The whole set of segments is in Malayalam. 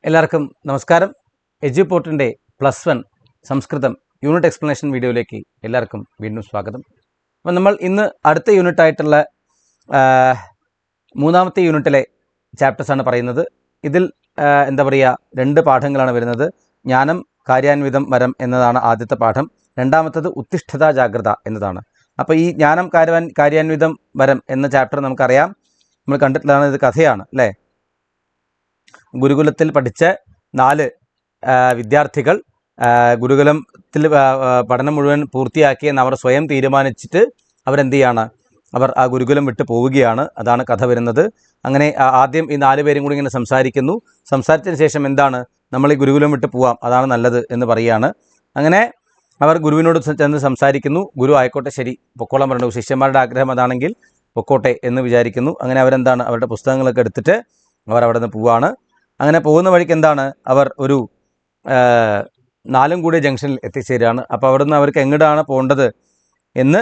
എല്ലാവർക്കും നമസ്കാരം. എജ്യുപോർട്ടിൻ്റെ +1 സംസ്കൃതം യൂണിറ്റ് എക്സ്പ്ലനേഷൻ വീഡിയോയിലേക്ക് എല്ലാവർക്കും വീണ്ടും സ്വാഗതം. അപ്പം നമ്മൾ ഇന്ന് അടുത്ത യൂണിറ്റായിട്ടുള്ള മൂന്നാമത്തെ യൂണിറ്റിലെ ചാപ്റ്റേഴ്സാണ് പറയുന്നത്. ഇതിൽ എന്താ പറയുക, 2 പാഠങ്ങളാണ് വരുന്നത്. ജ്ഞാനം കാര്യാന്വിതം വരം എന്നതാണ് ആദ്യത്തെ പാഠം. രണ്ടാമത്തത് ഉത്തിഷ്ഠത ജാഗ്രത എന്നതാണ്. അപ്പോൾ ഈ ജ്ഞാനം കാര്യാന്വിതം വരം എന്ന ചാപ്റ്റർ നമുക്കറിയാം, നമ്മൾ കണ്ടിട്ടുള്ളതാണ്. ഇത് കഥയാണ് അല്ലേ. ഗുരുകുലത്തിൽ പഠിച്ച 4 വിദ്യാർത്ഥികൾ ഗുരുകുലത്തിൽ പഠനം മുഴുവൻ പൂർത്തിയാക്കിയെന്ന് അവർ സ്വയം തീരുമാനിച്ചിട്ട് അവരെന്ത് ചെയ്യാണ്, അവർ ആ ഗുരുകുലം വിട്ട് പോവുകയാണ്. അതാണ് കഥ വരുന്നത്. അങ്ങനെ ആദ്യം ഈ 4 പേരും കൂടി ഇങ്ങനെ സംസാരിക്കുന്നു. സംസാരിച്ചതിന് ശേഷം എന്താണ്, നമ്മൾ ഈ ഗുരുകുലം വിട്ട് പോവാം, അതാണ് നല്ലത് എന്ന് പറയുകയാണ്. അങ്ങനെ അവർ ഗുരുവിനോട് ചെന്ന് സംസാരിക്കുന്നു. ഗുരു ആയിക്കോട്ടെ, ശരി പൊക്കോളം പറഞ്ഞു. ശിഷ്യന്മാരുടെ ആഗ്രഹം അതാണെങ്കിൽ പൊക്കോട്ടെ എന്ന് വിചാരിക്കുന്നു. അങ്ങനെ അവരെന്താണ്, അവരുടെ പുസ്തകങ്ങളൊക്കെ എടുത്തിട്ട് അവർ അവിടെ നിന്ന് പോവാണ്. അങ്ങനെ പോകുന്ന വഴിക്ക് എന്താണ്, അവർ ഒരു 4 കൂടി ജംഗ്ഷനിൽ എത്തിച്ചേരുകയാണ്. അപ്പോൾ അവിടെ നിന്ന് അവർക്ക് എങ്ങോട്ടാണ് പോകേണ്ടത് എന്ന്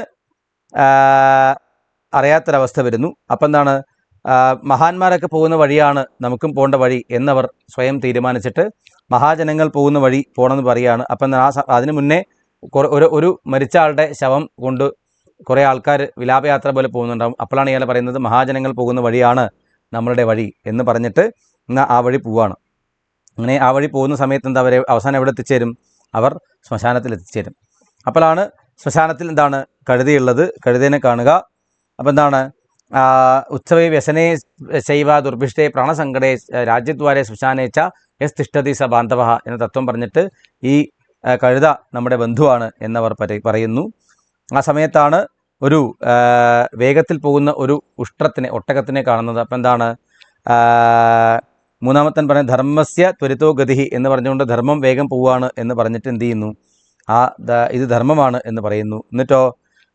അറിയാത്തൊരവസ്ഥ വരുന്നു. അപ്പം എന്താണ്, മഹാന്മാരൊക്കെ പോകുന്ന വഴിയാണ് നമുക്കും പോകേണ്ട വഴി എന്നവർ സ്വയം തീരുമാനിച്ചിട്ട് മഹാജനങ്ങൾ പോകുന്ന വഴി പോകണമെന്ന് പറയുകയാണ്. അപ്പം അതിനു മുന്നേ ഒരു മരിച്ച ആളുടെ ശവം കൊണ്ട് കുറേ ആൾക്കാർ വിലാപയാത്ര പോലെ പോകുന്നുണ്ടാവും. അപ്പോഴാണ് ഇയാൾ പറയുന്നത് മഹാജനങ്ങൾ പോകുന്ന വഴിയാണ് നമ്മളുടെ വഴി എന്ന് പറഞ്ഞിട്ട് എന്നാൽ ആ വഴി പോവാണ്. അങ്ങനെ ആ വഴി പോകുന്ന സമയത്ത് എന്താ, അവരെ അവസാനം എവിടെ എത്തിച്ചേരും, അവർ ശ്മശാനത്തിൽ എത്തിച്ചേരും. അപ്പോഴാണ് ശ്മശാനത്തിൽ എന്താണ് കഴുതയുള്ളത്. കഴുതേനെ കാണുക. അപ്പോൾ എന്താണ്, ഉത്സവേ വ്യസനേ ശൈവ ദുർഭിഷ്ടേ പ്രാണസങ്കടേ രാജ്യദ്വാരെ ശ്മശാനേച്ച യസ് തിഷ്ഠതി സ ബാന്ധവ എന്ന തത്വം പറഞ്ഞിട്ട് ഈ കഴുത നമ്മുടെ ബന്ധുവാണ് എന്നവർ പറയുന്നു. ആ സമയത്താണ് ഒരു വേഗത്തിൽ പോകുന്ന ഒരു ഒട്ടകത്തിനെ കാണുന്നത്. അപ്പം എന്താണ്, മൂന്നാമത്തൻ പറയുന്നത് ധർമ്മസ്യ ത്വരിതോ ഗതി എന്ന് പറഞ്ഞുകൊണ്ട് ധർമ്മം വേഗം പോവുകയാണ് എന്ന് പറഞ്ഞിട്ട് എന്ത് ചെയ്യുന്നു, ഇത് ധർമ്മമാണ് എന്ന് പറയുന്നു. എന്നിട്ടോ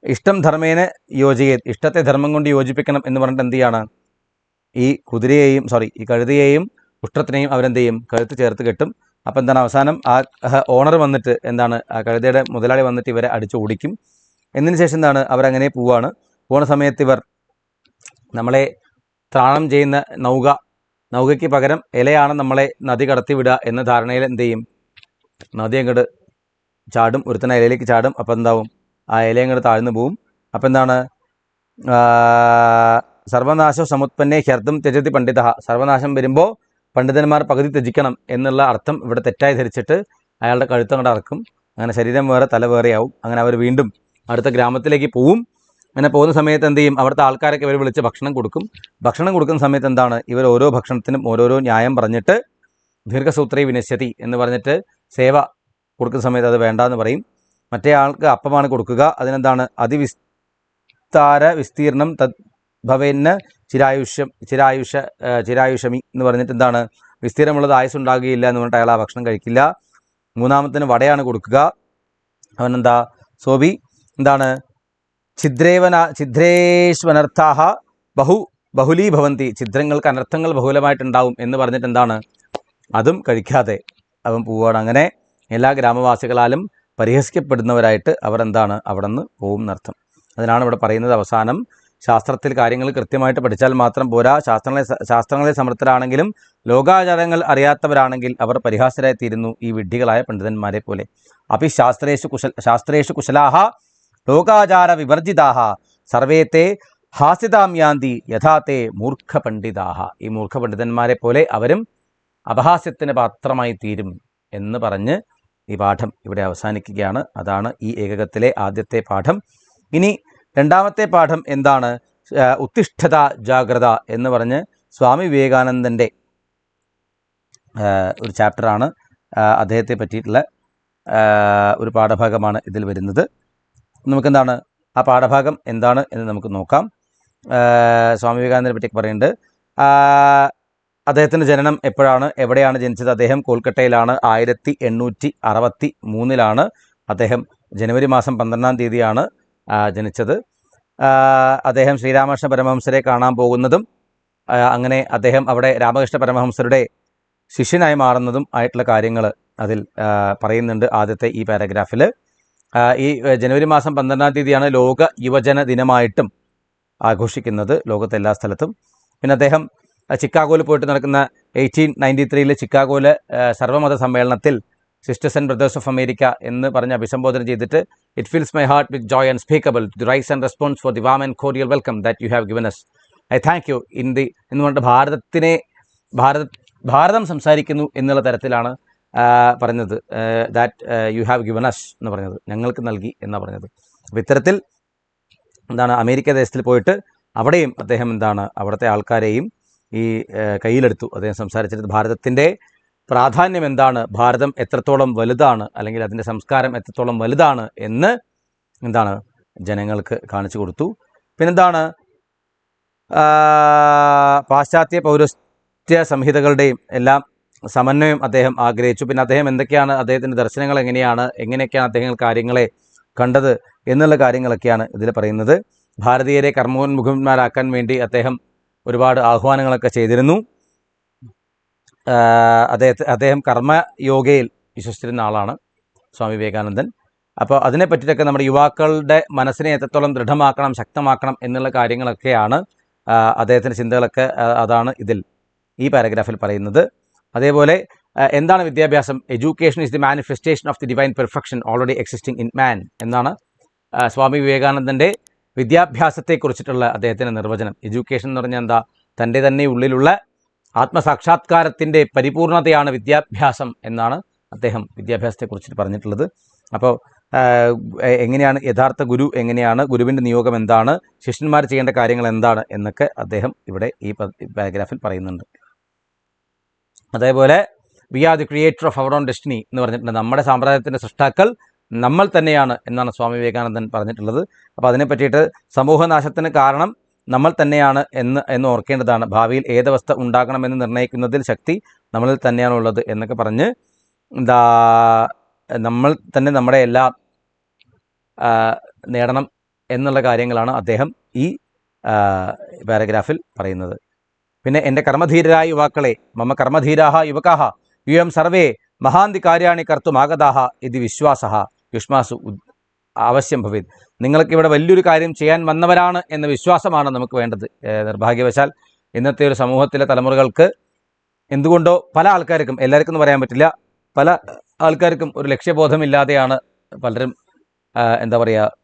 ഇഷ്ടം ധർമ്മേനെ യോജിക്കേ, ഇഷ്ടത്തെ ധർമ്മം കൊണ്ട് യോജിപ്പിക്കണം എന്ന് പറഞ്ഞിട്ട് എന്ത് ചെയ്യാണ്, ഈ കഴുതയെയും ഉഷ്ട്രത്തിനെയും അവരെന്ത് ചെയ്യും, കഴുത്ത് ചേർത്ത് കെട്ടും. അപ്പോൾ എന്താണ്, അവസാനം ആ ഓണർ വന്നിട്ട് എന്താണ്, ആ കഴുതയുടെ മുതലാളി വന്നിട്ട് ഇവരെ അടിച്ചു ഓടിക്കും. എന്നതിന് ശേഷം എന്താണ്, അവരങ്ങനെ പോവുകയാണ്. പോകുന്ന സമയത്ത് ഇവർ നമ്മളെ ത്രാണം ചെയ്യുന്ന നൗകയ്ക്ക് പകരം ഇലയാണ് നമ്മളെ നദി കടത്തി വിടുക എന്ന ധാരണയിൽ എന്ത് ചെയ്യും, നദി അങ്ങോട്ട് ചാടും, ഒരുത്തന ഇലയിലേക്ക് ചാടും. അപ്പോൾ എന്താവും, ആ ഇല അങ്ങോട്ട് താഴ്ന്നു പോവും. അപ്പോൾ എന്താണ്, സർവനാശം സമുത്പന്നേ ഹ്യർത്ഥം ത്യജതി പണ്ഡിത, സർവനാശം വരുമ്പോൾ പണ്ഡിതന്മാർ പകുതി ത്യജിക്കണം എന്നുള്ള അർത്ഥം ഇവിടെ തെറ്റായി ധരിച്ചിട്ട് അയാളുടെ കഴുത്ത് അങ്ങോട്ട് അറക്കും. അങ്ങനെ ശരീരം വേറെ തല വേറെയാവും. അങ്ങനെ അവർ വീണ്ടും അടുത്ത ഗ്രാമത്തിലേക്ക് പോവും. അങ്ങനെ പോകുന്ന സമയത്ത് എന്ത് ചെയ്യും, അവിടുത്തെ ആൾക്കാരൊക്കെ ഇവർ വിളിച്ച് ഭക്ഷണം കൊടുക്കും. ഭക്ഷണം കൊടുക്കുന്ന സമയത്ത് എന്താണ്, ഇവർ ഓരോ ഭക്ഷണത്തിനും ഓരോരോ ന്യായം പറഞ്ഞിട്ട് ദീർഘസൂത്രേ വിനശ്യതി എന്ന് പറഞ്ഞിട്ട് സേവ കൊടുക്കുന്ന സമയത്ത് അത് വേണ്ടാന്ന് പറയും. മറ്റേ ആൾക്ക് അപ്പമാണ് കൊടുക്കുക. അതിനെന്താണ്, വിസ്തീർണം തദ്ഭവന് ചിരായുഷമി എന്ന് പറഞ്ഞിട്ട് എന്താണ്, വിസ്തീർണമുള്ളത് ആയുസ്സുണ്ടാകുകയില്ല എന്ന് പറഞ്ഞിട്ട് അയാൾ ആ ഭക്ഷണം കഴിക്കില്ല. മൂന്നാമത്തിന് വടയാണ് കൊടുക്കുക. അവനെന്താ, സോബി എന്താണ്, ഛിദ്രേഷ്വനർത്ഥാഹ ബഹുലീഭവന്തി, ഛിദ്രങ്ങൾക്ക് അനർത്ഥങ്ങൾ ബഹുലമായിട്ടുണ്ടാവും എന്ന് പറഞ്ഞിട്ട് എന്താണ്, അതും കഴിക്കാതെ അവൻ പോവുകയാണ്. അങ്ങനെ എല്ലാ ഗ്രാമവാസികളാലും പരിഹസിക്കപ്പെടുന്നവരായിട്ട് അവർ എന്താണ്, അവിടെ നിന്ന് പോവും എന്നർത്ഥം. അതിനാണ് ഇവിടെ പറയുന്നത്. അവസാനം ശാസ്ത്രത്തിൽ കാര്യങ്ങൾ കൃത്യമായിട്ട് പഠിച്ചാൽ മാത്രം പോരാ, ശാസ്ത്രങ്ങളെ സമർത്ഥരാണെങ്കിലും ലോകാചാരങ്ങൾ അറിയാത്തവരാണെങ്കിൽ അവർ പരിഹാസരായി തീരുന്നു, ഈ വിഡ്ഢികളായ പണ്ഡിതന്മാരെ പോലെ. അപ്പി ശാസ്ത്രേഷു കുശലാഹ ലോകാചാര വിവർജിതാഹ സർവേത്തെ ഹാസ്യതാം യാന്തി യഥാത്തെ മൂർഖ പണ്ഡിതാഹ, ഈ മൂർഖ പണ്ഡിതന്മാരെ പോലെ അവരും അപഹാസ്യത്തിന് പാത്രമായി തീരും എന്ന് പറഞ്ഞ് ഈ പാഠം ഇവിടെ അവസാനിക്കുകയാണ്. അതാണ് ഈ ഏകകത്തിലെ ആദ്യത്തെ പാഠം. ഇനി രണ്ടാമത്തെ പാഠം എന്താണ്, ഉത്തിഷ്ഠത ജാഗ്രത എന്ന് പറഞ്ഞ് സ്വാമി വിവേകാനന്ദൻ്റെ ഒരു ചാപ്റ്ററാണ്. അദ്ദേഹത്തെ പറ്റിയിട്ടുള്ള ഒരു പാഠഭാഗമാണ് ഇതിൽ വരുന്നത്. നമുക്കെന്താണ്, ആ പാഠഭാഗം എന്താണ് എന്ന് നമുക്ക് നോക്കാം. സ്വാമി വിവേകാനന്ദനെ പറ്റി പറയുന്നുണ്ട്. അദ്ദേഹത്തിൻ്റെ ജനനം എപ്പോഴാണ്, എവിടെയാണ് ജനിച്ചത്? അദ്ദേഹം കൊൽക്കട്ടയിലാണ്. 1863 അദ്ദേഹം ജനുവരി മാസം 12-ാം തീയതിയാണ് ജനിച്ചത്. അദ്ദേഹം ശ്രീരാമകൃഷ്ണ പരമഹംസരെ കാണാൻ പോകുന്നതും അങ്ങനെ അദ്ദേഹം അവിടെ രാമകൃഷ്ണ പരമഹംസരുടെ ശിഷ്യനായി മാറുന്നതും ആയിട്ടുള്ള കാര്യങ്ങൾ അതിൽ പറയുന്നുണ്ട് ആദ്യത്തെ ഈ പാരഗ്രാഫിൽ. ഈ ജനുവരി മാസം 12-ാം തീയതിയാണ് ലോക യുവജന ദിനമായിട്ടും ആഘോഷിക്കുന്നത് ലോകത്തെ എല്ലാ സ്ഥലത്തും. പിന്നെ അദ്ദേഹം ചിക്കാഗോയിൽ പോയിട്ട് നടക്കുന്ന 1893 ചിക്കാഗോയിലെ സർവ്വമത സമ്മേളനത്തിൽ sisters and brothers of America എന്ന് പറഞ്ഞ് അഭിസംബോധന ചെയ്തിട്ട് it fills my heart with joy unspeakable to rise and response for the warm and cordial welcome that you have given us. I thank you എന്ന് പറഞ്ഞിട്ട് ഭാരതം സംസാരിക്കുന്നു എന്നുള്ള തരത്തിലാണ് പറഞ്ഞത്. That you have given us എന്ന് പറഞ്ഞത്, ഞങ്ങൾക്ക് നൽകി എന്നാണ് പറഞ്ഞത്. അപ്പോൾ ഇത്തരത്തിൽ അമേരിക്ക ദേശത്തിൽ പോയിട്ട് അവിടെയും അദ്ദേഹം അവിടുത്തെ ആൾക്കാരെയും ഈ കയ്യിലെടുത്തു. അദ്ദേഹം സംസാരിച്ചിട്ട് ഭാരതത്തിൻ്റെ പ്രാധാന്യം എന്താണ്, ഭാരതം എത്രത്തോളം വലുതാണ്, അല്ലെങ്കിൽ അതിൻ്റെ സംസ്കാരം എത്രത്തോളം വലുതാണ് എന്ന് ജനങ്ങൾക്ക് കാണിച്ചു കൊടുത്തു. പിന്നെന്താണ്, പാശ്ചാത്യ പൗരസ്ത്യ സംഹിതകളുടെയും എല്ലാം സമന്വയം അദ്ദേഹം ആഗ്രഹിച്ചു. പിന്നെ അദ്ദേഹം എന്തൊക്കെയാണ്, അദ്ദേഹത്തിൻ്റെ ദർശനങ്ങൾ എങ്ങനെയൊക്കെയാണ് അദ്ദേഹം കാര്യങ്ങളെ കണ്ടത് എന്നുള്ള കാര്യങ്ങളൊക്കെയാണ് ഇതിൽ പറയുന്നത്. ഭാരതീയരെ കർമ്മോന്മുഖന്മാരാക്കാൻ വേണ്ടി അദ്ദേഹം ഒരുപാട് ആഹ്വാനങ്ങളൊക്കെ ചെയ്തിരുന്നു. അദ്ദേഹം കർമ്മയോഗയിൽ വിശ്വസിച്ചിരുന്ന ആളാണ് സ്വാമി വിവേകാനന്ദൻ. അപ്പോൾ അതിനെ പറ്റിയിട്ടൊക്കെ നമ്മുടെ യുവാക്കളുടെ മനസ്സിനെ എത്രത്തോളം ദൃഢമാക്കണം, ശക്തമാക്കണം എന്നുള്ള കാര്യങ്ങളൊക്കെയാണ് അദ്ദേഹത്തിൻ്റെ ചിന്തകളൊക്കെ. അതാണ് ഈ പാരഗ്രാഫിൽ പറയുന്നത്. അതേപോലെ എന്താണ് വിദ്യാഭ്യാസം? Education is the manifestation of the divine perfection already existing in man എന്നാണ് സ്വാമി വിവേകാനന്ദൻ്റെ വിദ്യാഭ്യാസത്തെക്കുറിച്ചിട്ടുള്ള അദ്ദേഹത്തിൻ്റെ നിർവചനം. എഡ്യൂക്കേഷൻ എന്ന് പറഞ്ഞാൽ തൻ്റെ തന്നെ ഉള്ളിലുള്ള ആത്മസാക്ഷാത്കാരത്തിൻ്റെ പരിപൂർണതയാണ് വിദ്യാഭ്യാസം എന്നാണ് അദ്ദേഹം വിദ്യാഭ്യാസത്തെക്കുറിച്ചിട്ട് പറഞ്ഞിട്ടുള്ളത്. അപ്പോൾ എങ്ങനെയാണ് യഥാർത്ഥ ഗുരു, എങ്ങനെയാണ് ഗുരുവിൻ്റെ നിയോഗം എന്താണ്, ശിഷ്യന്മാർ ചെയ്യേണ്ട കാര്യങ്ങൾ എന്താണ് എന്നൊക്കെ അദ്ദേഹം ഇവിടെ ഈ പാരഗ്രാഫിൽ പറയുന്നുണ്ട്. അതേപോലെ we are the creator of our own destiny എന്ന് പറഞ്ഞിട്ടുണ്ട്. നമ്മുടെ സാമ്പ്രദായത്തിൻ്റെ സൃഷ്ടാക്കൾ നമ്മൾ തന്നെയാണ് എന്നാണ് സ്വാമി വിവേകാനന്ദൻ പറഞ്ഞിട്ടുള്ളത്. അപ്പോൾ അതിനെ പറ്റിയിട്ട് സമൂഹനാശത്തിന് കാരണം നമ്മൾ തന്നെയാണ് എന്ന് ഓർക്കേണ്ടതാണ്. ഭാവിയിൽ ഏതവസ്ഥ ഉണ്ടാകണമെന്ന് നിർണ്ണയിക്കുന്നതിൽ ശക്തി നമ്മളിൽ തന്നെയാണുള്ളത് എന്നൊക്കെ പറഞ്ഞ് നമ്മൾ തന്നെ നമ്മുടെ എല്ലാം നേടണം എന്നുള്ള കാര്യങ്ങളാണ് അദ്ദേഹം ഈ പാരഗ്രാഫിൽ പറയുന്നത്. പിന്നെ എൻ്റെ കർമ്മധീരരായ യുവാക്കളെ, മമ കർമ്മധീരാഹ യുവകാഹ യുയം സർവേ മഹാന്തി കാര്യാണി കർത്തുമാഗതാഹ ഇത് വിശ്വാസഃ യുഷ്മാസു ആവശ്യം ഭവേത്. നിങ്ങൾക്ക് ഇവിടെ വലിയൊരു കാര്യം ചെയ്യാൻ വന്നവരാണ് എന്ന വിശ്വാസമാണ് നമുക്ക് വേണ്ടത്. നിർഭാഗ്യവശാൽ ഇന്നത്തെ ഒരു സമൂഹത്തിലെ തലമുറകൾക്ക് എന്തുകൊണ്ടോ പല ആൾക്കാർക്കും, എല്ലാവർക്കും എന്ന് പറയാൻ പറ്റില്ല, പല ആൾക്കാർക്കും ഒരു ലക്ഷ്യബോധമില്ലാതെയാണ് പലരും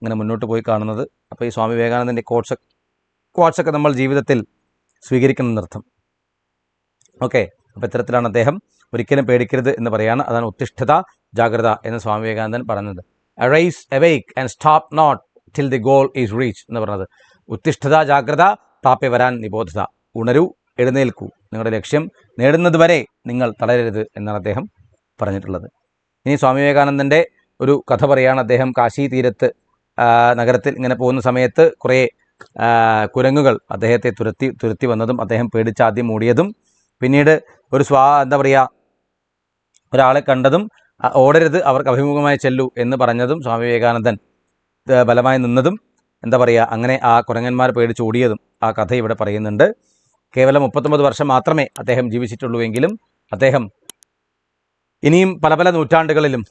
ഇങ്ങനെ മുന്നോട്ട് പോയി കാണുന്നത്. അപ്പോൾ ഈ സ്വാമി വിവേകാനന്ദൻ്റെ കോട്സൊക്കെ നമ്മൾ ജീവിതത്തിൽ സ്വീകരിക്കണമെന്നർത്ഥം. ഓക്കെ, അപ്പോൾ ഇത്തരത്തിലാണ് അദ്ദേഹം ഒരിക്കലും പേടിക്കരുത് എന്ന് പറയാണ്. അതാണ് ഉത്തിഷ്ഠത ജാഗ്രത എന്ന് സ്വാമി വിവേകാനന്ദൻ പറഞ്ഞത്. Arise awake and stop not till the goal is reach എന്ന് പറഞ്ഞത്. ഉത്തിഷ്ഠത ജാഗ്രത പ്രാപ്യ വരാൻ നിബോധത. ഉണരൂ, എഴുന്നേൽക്കൂ, നിങ്ങളുടെ ലക്ഷ്യം നേടുന്നത് വരെ നിങ്ങൾ തളരരുത് എന്നാണ് അദ്ദേഹം പറഞ്ഞിട്ടുള്ളത്. ഇനി സ്വാമി വിവേകാനന്ദൻ്റെ ഒരു കഥ പറയുകയാണ്. അദ്ദേഹം കാശി തീരത്ത് നഗരത്തിൽ ഇങ്ങനെ പോകുന്ന സമയത്ത് കുറേ കുരങ്ങുകൾ അദ്ദേഹത്തെ തുരത്തി വന്നതും അദ്ദേഹം പേടിച്ച് ആദ്യം ഓടിയതും പിന്നീട് ഒരു ഒരാളെ കണ്ടതും ഓടരുത്, അവർക്ക് അഭിമുഖമായി ചെല്ലൂ എന്ന് പറഞ്ഞതും സ്വാമി വിവേകാനന്ദൻ ബലമായി നിന്നതും അങ്ങനെ ആ കുരങ്ങന്മാർ പേടിച്ച് ഓടിയതും ആ കഥ ഇവിടെ പറയുന്നുണ്ട്. കേവലം 39 വർഷം മാത്രമേ അദ്ദേഹം ജീവിച്ചിട്ടുള്ളൂ എങ്കിലും അദ്ദേഹം ഇനിയും പല പല നൂറ്റാണ്ടുകളിലും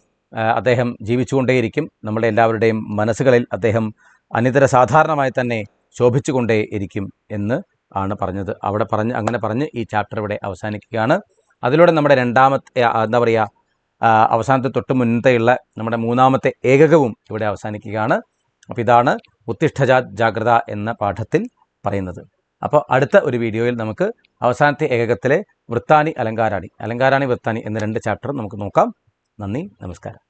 അദ്ദേഹം ജീവിച്ചുകൊണ്ടേയിരിക്കും. നമ്മുടെ എല്ലാവരുടെയും മനസ്സുകളിൽ അദ്ദേഹം അനിതര സാധാരണമായി തന്നെ ശോഭിച്ചുകൊണ്ടേയിരിക്കും എന്ന് ആണ് പറഞ്ഞത്. അങ്ങനെ പറഞ്ഞ് ഈ ചാപ്റ്റർ ഇവിടെ അവസാനിക്കുകയാണ്. അതിലൂടെ നമ്മുടെ രണ്ടാമത്തെ അവസാനത്തെ തൊട്ട് മുന്നത്തെയുള്ള നമ്മുടെ മൂന്നാമത്തെ ഏകകവും ഇവിടെ അവസാനിക്കുകയാണ്. അപ്പോൾ ഇതാണ് ഉത്തിഷ്ഠ ജാഗ്രത എന്ന പാഠത്തിൽ പറയുന്നത്. അപ്പോൾ അടുത്ത ഒരു വീഡിയോയിൽ നമുക്ക് അവസാനത്തെ ഏകകത്തിലെ വൃത്താനി അലങ്കാരാണി വൃത്താനി എന്ന 2 ചാപ്റ്റർ നമുക്ക് നോക്കാം. നന്ദി, നമസ്കാരം.